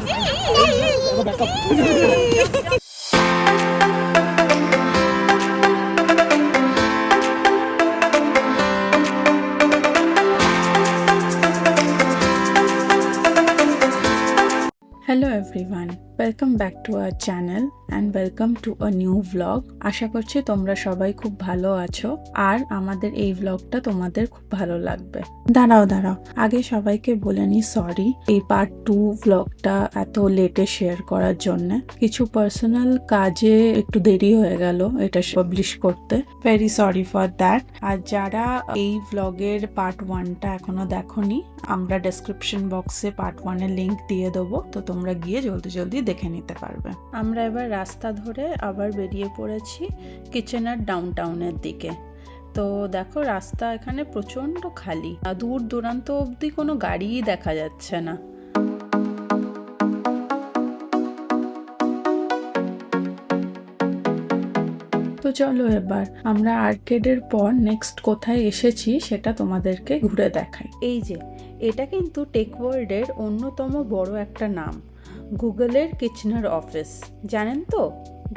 Hello everyone, welcome back to our channel and welcome to a new vlog. আশা করছি তোমরা সবাই খুব ভালো আছো আর আমাদের এই vlogটা তোমাদের খুব ভালো লাগবে। দাঁড়াও আগে সবাইকে বলে নি সরি এই পার্ট 2 vlogটা এত লেটে শেয়ার করার জন্য। কিছু পার্সোনাল কাজে একটু দেরি হয়ে গেল এটা পাবলিশ করতে, ভেরি সরি ফর দ্যাট। আর যারা এই vlogের পার্ট 1টা এখনো দেখোনি, আমরা ডেসক্রিপশন বক্সে পার্ট 1 এর লিংক দিয়ে দেবো, তো তোমরা গিয়ে জলদি দেখে নিতে পারবে। আমরা এবার রাস্তা ধরে আবার বেরিয়ে পড়েছি কিচেনার ডাউনটাউনের দিকে। তো দেখো রাস্তা এখানে প্রচন্ড খালি, দূর দূরান্ত অবধি কোনো গাড়িই দেখা যাচ্ছে না। তো চলো এবার আমরা আর্কেডের পর নেক্সট কোথায় এসেছি সেটা তোমাদেরকে ঘুরে দেখাই। এই যে এটা কিন্তু টেক ওয়ার্ল্ডের অন্যতম বড় একটা নাম, গুগলের কিচেনার অফিস। জানেন তো,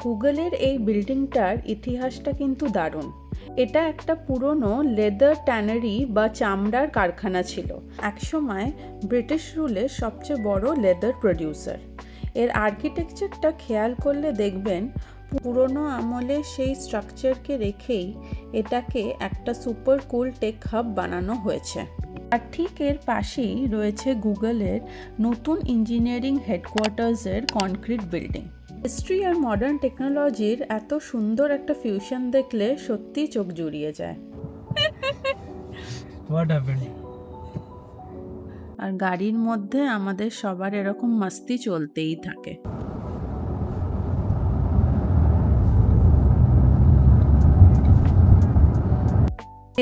গুগলের এই বিল্ডিংটার ইতিহাসটা কিন্তু দারুণ। এটা একটা পুরনো লেদার ট্যানারি বা চামড়ার কারখানা ছিল, একসময় ব্রিটিশ রুলের সবচেয়ে বড় লেদার প্রডিউসার। এর আর্কিটেকচারটা খেয়াল করলে দেখবেন পুরনো আমলে সেই স্ট্রাকচারকে রেখেই এটাকে একটা সুপার কুল টেক হাব বানানো হয়েছে। আর ঠিক এর পাশেই রয়েছে গুগলের নতুন ইঞ্জিনিয়ারিং হেডকোয়ার্টার্সের কনক্রিট বিল্ডিং। হিস্ট্রি আর মডার্ন টেকনোলজির এত সুন্দর একটা ফিউশন দেখলে সত্যিই চোখ জুড়িয়ে যায়। আর গাড়ির মধ্যে আমাদের সবার এরকম মাস্তি চলতেই থাকে।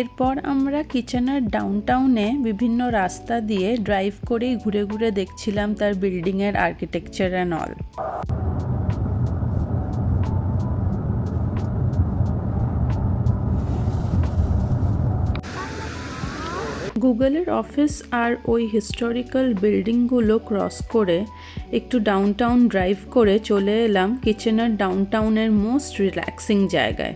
এরপর আমরা কিচেনার ডাউনটাউনে বিভিন্ন রাস্তা দিয়ে ড্রাইভ করেই ঘুরে দেখছিলাম তার বিল্ডিংয়ের আর্কিটেকচার অ্যান্ড অল। গুগলের অফিস আর ওই হিস্টোরিক্যাল বিল্ডিংগুলো ক্রস করে একটু ডাউনটাউন ড্রাইভ করে চলে এলাম কিচেনার ডাউনটাউনের মোস্ট রিল্যাক্সিং জায়গায়।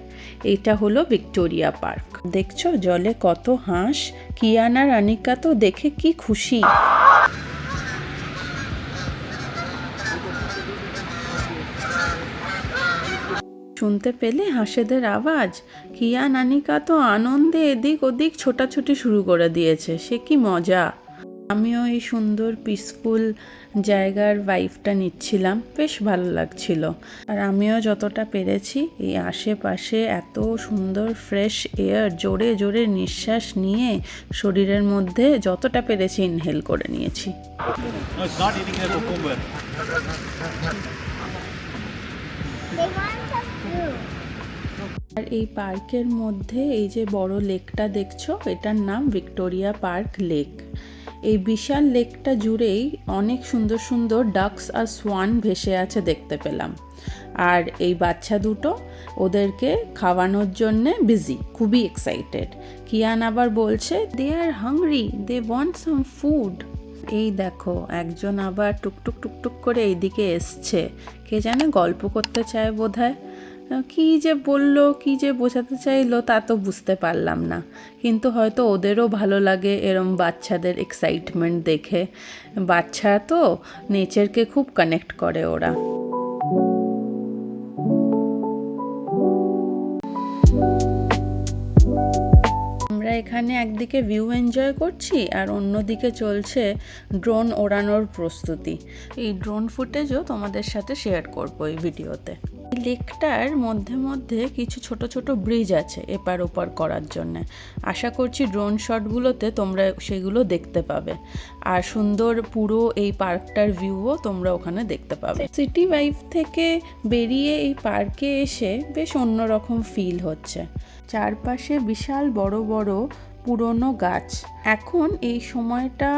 এইটা হলো ভিক্টোরিয়া পার্ক। দেখছো জলে কত হাঁস, কিয়ান আর আনিকা তো দেখে কি খুশি। শুনতে পেলে হাঁসেদের আওয়াজ? কিয়ান আনিকা তো আনন্দে এদিক ওদিক ছোটাছুটি শুরু করে দিয়েছে, সে কি মজা। আমিও এই সুন্দর পিসফুল জায়গার ভাইবটা নিচ্ছিলাম, বেশ ভালো লাগছিল। আর আমিও যতটা পেরেছি এই আশেপাশে এত সুন্দর ফ্রেশ এয়ার জোরে নিঃশ্বাস নিয়ে শরীরের মধ্যে যতটা পেরেছি ইনহেল করে নিয়েছি। আর এই পার্কের মধ্যে এই যে বড় লেকটা দেখছো, এটার নাম ভিক্টোরিয়া পার্ক লেক। এই বিশাল লেকটা জুড়েই অনেক সুন্দর সুন্দর ডাকস আর সোয়ান ভেসে আছে দেখতে পেলাম। আর এই বাচ্চা দুটো ওদেরকে খাওয়ানোর জন্যে বিজি, খুবই এক্সাইটেড। কিয়ান আবার বলছে they are hungry, they want some food. এই দেখো একজন আবার টুকটুক করে এইদিকে এসছে, কে জানে গল্প করতে চায় বোধহয়। কি যে বললো, কি যে বোঝাতে চাইলো তা তো বুঝতে পারলাম না, কিন্তু হয়তো ওদেরও ভালো লাগে এরম বাচ্চাদের এক্সাইটমেন্ট দেখে। বাচ্চা তো নেচারকে খুব কানেক্ট করে ওরা। আমরা এখানে একদিকে ভিউ এনজয় করছি আর অন্যদিকে চলছে ড্রোন ওড়ানোর প্রস্তুতি। এই ড্রোন ফুটেজও তোমাদের সাথে শেয়ার করবো এই ভিডিওতে। লেকটার মধ্যে কিছু ছোট ব্রিজ আছে এপার ওপার করার জন্য। আশা করছি ড্রোন শটগুলোতে তোমরা সেগুলো দেখতে পাবে। আর সুন্দর পুরো এই পার্কটার ভিউও তোমরা ওখানে দেখতে পাবে। সিটি ভাইব থেকে বেরিয়ে এই পার্কে এসে বেশ অন্যরকম ফিল হচ্ছে। চারপাশে বিশাল বড় পুরনো গাছ। এখন এই সময়টা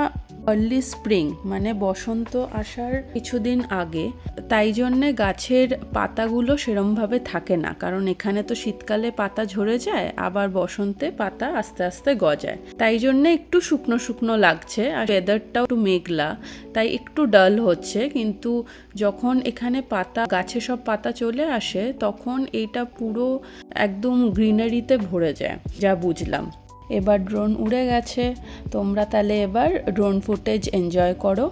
আর্লি স্প্রিং মানে বসন্ত আসার কিছুদিন আগে, তাই জন্যে গাছের পাতাগুলো সেরমভাবে থাকে না, কারণ এখানে তো শীতকালে পাতা ঝরে যায়, আবার বসন্তে পাতা আস্তে আস্তে গজায়, তাই জন্যে একটু শুকনো শুকনো লাগছে। আর ওয়েদারটাও একটু মেঘলা, তাই একটু ডাল হচ্ছে, কিন্তু যখন এখানে পাতা গাছে সব পাতা চলে আসে তখন এইটা পুরো একদম গ্রিনারিতে ভরে যায়, যা বুঝলাম। এবার ড্রোন উড়ে গেছে, তোমরা তাহলে এবার ড্রোন ফুটেজ এনজয় করো।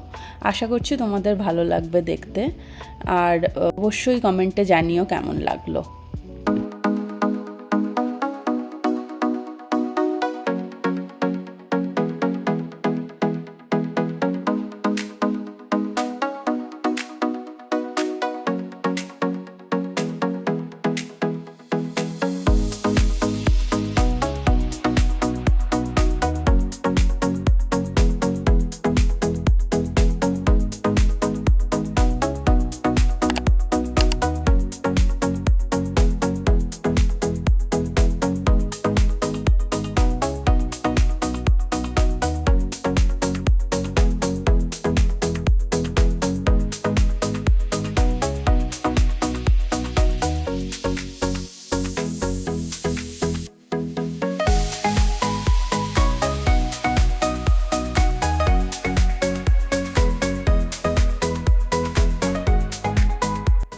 আশা করছি তোমাদের ভালো লাগবে দেখতে, আর অবশ্যই কমেন্টে জানিও কেমন লাগলো।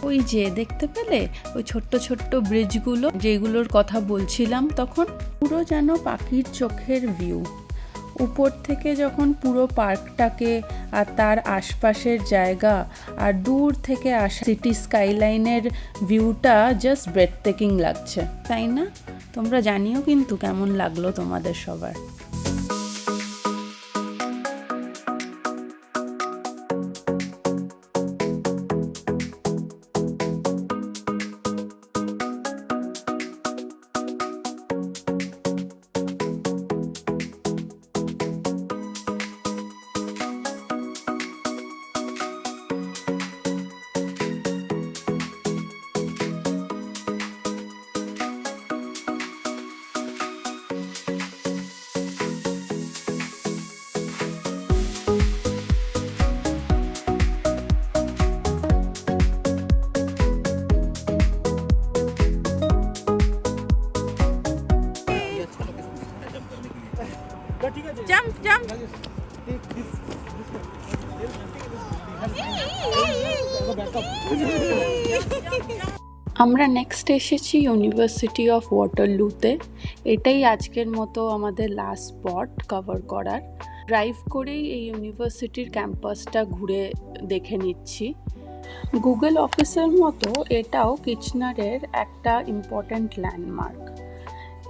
ওই যে দেখতে পেলে ওই ছোট্ট ছোট্ট ব্রিজগুলো, যেগুলোর কথা বলছিলাম তখন, পুরো যেন পাখির চোখের ভিউ। উপর থেকে যখন পুরো পার্কটাকে আর তার আশপাশের জায়গা আর দূর থেকে আসা সিটি স্কাইলাইনের ভিউটা জাস্ট ব্রেথটেকিং লাগছে, তাই না? তোমরা জানিও কিন্তু কেমন লাগলো তোমাদের সবার। Jump jump. আমরা নেক্সট এসেছি ইউনিভার্সিটি অফ ওয়াটারলুতে। এটাই আজকের মতো আমাদের লাস্ট স্পট কভার করার। ড্রাইভ করেই এই ইউনিভার্সিটির ক্যাম্পাসটা ঘুরে দেখে নিচ্ছি। গুগল অফিসের মতো এটাও কিচনারের একটা ইম্পর্ট্যান্ট ল্যান্ডমার্ক।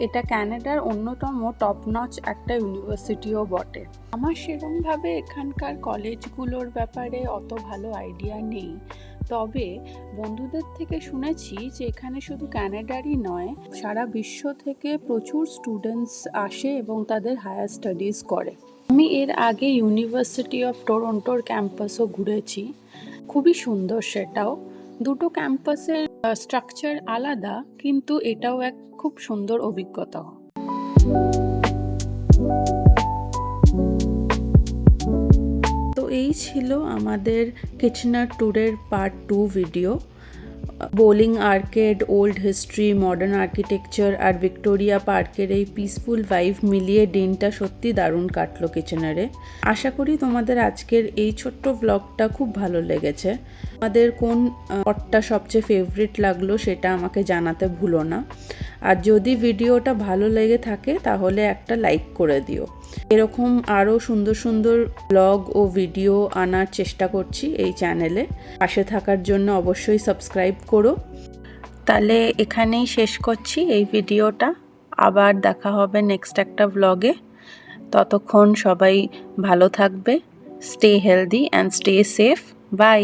এটা ক্যানাডার অন্যতম টপ নচ একটা ইউনিভার্সিটিও বটে। আমার সেরকমভাবে এখানকার কলেজগুলোর ব্যাপারে অত ভালো আইডিয়া নেই, তবে বন্ধুদের থেকে শুনেছি যে এখানে শুধু ক্যানাডারই নয়, সারা বিশ্ব থেকে প্রচুর স্টুডেন্টস আসে এবং তাদের হায়ার স্টাডিজ করে। আমি এর আগে ইউনিভার্সিটি অফ টরন্টোর ক্যাম্পাসও ঘুরেছি, খুবই সুন্দর সেটাও। দুটো ক্যাম্পাসের স্ট্রাকচার আলাদা, কিন্তু এটাও এক খুব সুন্দর অভিজ্ঞতা। তো এই ছিল আমাদের কিচনার ট্যুরের part 2 video. Bowling arcade, old history, modern architecture আর ভিক্টোরিয়া পার্কের এই পিসফুল ভাইব মিলিয়ে দিনটা সত্যি দারুণ কাটলো কিচনারে। আশা করি তোমাদের আজকের এই ছোট্ট ব্লগটা খুব ভালো লেগেছে। আমাদের কোন স্পটটা সবচেয়ে ফেভারিট লাগলো সেটা আমাকে জানাতে ভুলো না। আর যদি ভিডিওটা ভালো লেগে থাকে তাহলে একটা লাইক করে দিও। এরকম আরও সুন্দর সুন্দর ব্লগ ও ভিডিও আনার চেষ্টা করছি এই চ্যানেলে। পাশে থাকার জন্য অবশ্যই সাবস্ক্রাইব করো। তাহলে এখানেই শেষ করছি এই ভিডিওটা। আবার দেখা হবে নেক্সট একটা ব্লগে। ততক্ষণ সবাই ভালো থাকবে। Stay healthy and stay safe. By.